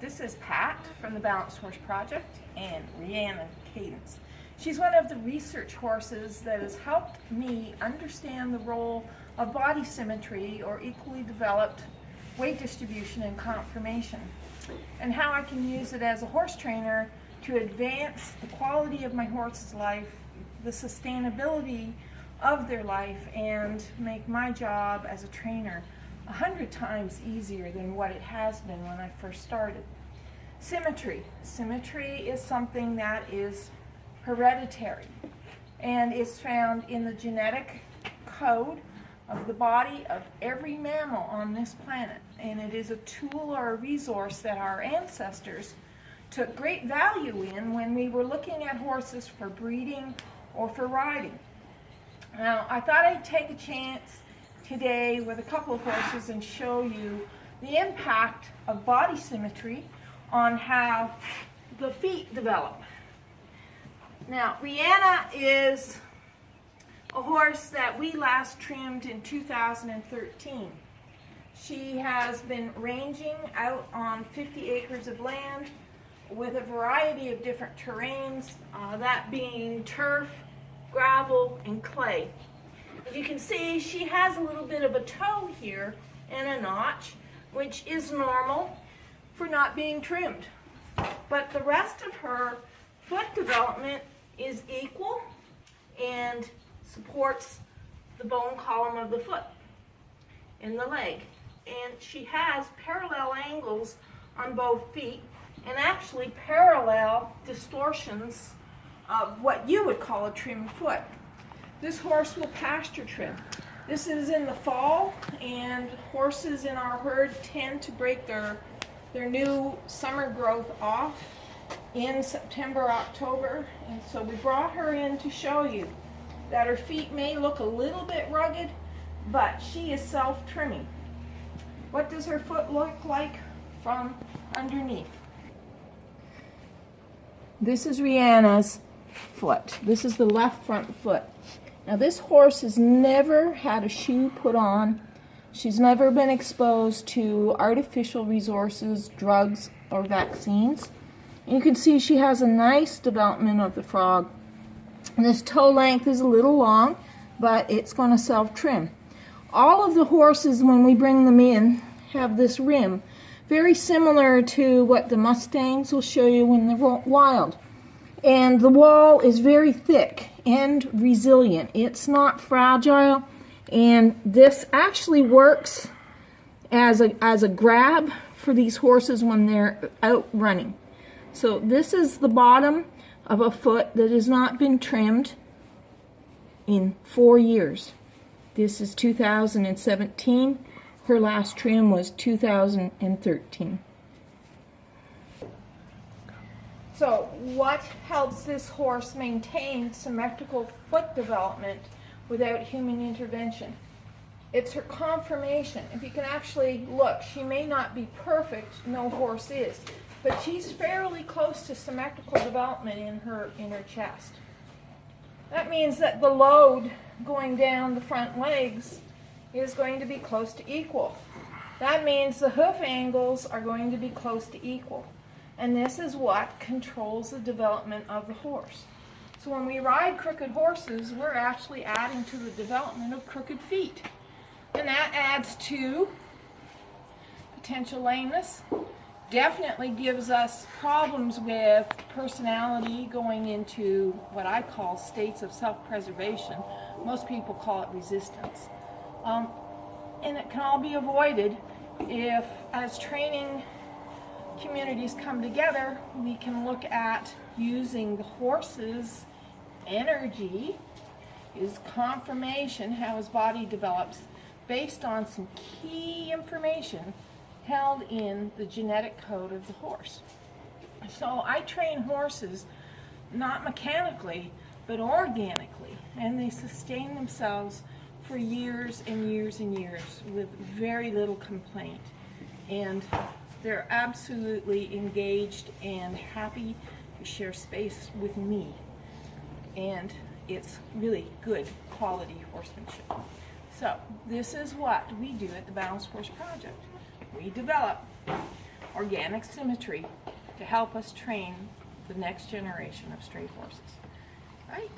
This is Pat from the Balanced Horse Project and Rhiannon Cadence. She's one of the research horses that has helped me understand the role of body symmetry or equally developed weight distribution and conformation, and how I can use it as a horse trainer to advance the quality of my horse's life, the sustainability of their life, and make my job as a trainer 100 times easier than what it has been when I first started. Symmetry. Symmetry is something that is hereditary and is found in the genetic code of the body of every mammal on this planet, and it is a tool or a resource that our ancestors took great value in when we were looking at horses for breeding or for riding. Now, I thought I'd take a chance today with a couple of horses and show you the impact of body symmetry on how the feet develop. Now, Rhiannon is a horse that we last trimmed in 2013. She has been ranging out on 50 acres of land with a variety of different terrains, that being turf, gravel, and clay. As you can see, she has a little bit of a toe here and a notch, which is normal for not being trimmed. But the rest of her foot development is equal and supports the bone column of the foot and the leg. And she has parallel angles on both feet and actually parallel distortions of what you would call a trimmed foot. This horse will pasture trim. This is in the fall, and horses in our herd tend to break their new summer growth off in September, October, and so we brought her in to show you that her feet may look a little bit rugged, but she is self-trimming. What does her foot look like from underneath? This is Rhiannon's foot. This is the left front foot. Now, this horse has never had a shoe put on. She's never been exposed to artificial resources, drugs, or vaccines. And you can see she has a nice development of the frog. And this toe length is a little long, but it's going to self-trim. All of the horses, when we bring them in, have this rim, very similar to what the Mustangs will show you in the wild. And the wall is very thick and resilient. It's not fragile, and this actually works as a grab for these horses when they're out running. So this is the bottom of a foot that has not been trimmed in 4 years. This is 2017. Her last trim was 2013. So what helps this horse maintain symmetrical foot development without human intervention? It's her conformation. If you can actually look, she may not be perfect, no horse is, but she's fairly close to symmetrical development in her chest. That means that the load going down the front legs is going to be close to equal. That means the hoof angles are going to be close to equal. And this is what controls the development of the horse. So when we ride crooked horses, we're actually adding to the development of crooked feet. And that adds to potential lameness. Definitely gives us problems with personality going into what I call states of self-preservation. Most people call it resistance. And it can all be avoided if, as training communities come together, we can look at using the horse's energy, his conformation, how his body develops, based on some key information held in the genetic code of the horse. So I train horses not mechanically, but organically, and they sustain themselves for years and years and years with very little complaint. And they're absolutely engaged and happy to share space with me. And it's really good quality horsemanship. So this is what we do at the Balanced Horse Project. We develop organic symmetry to help us train the next generation of straight horses. Right?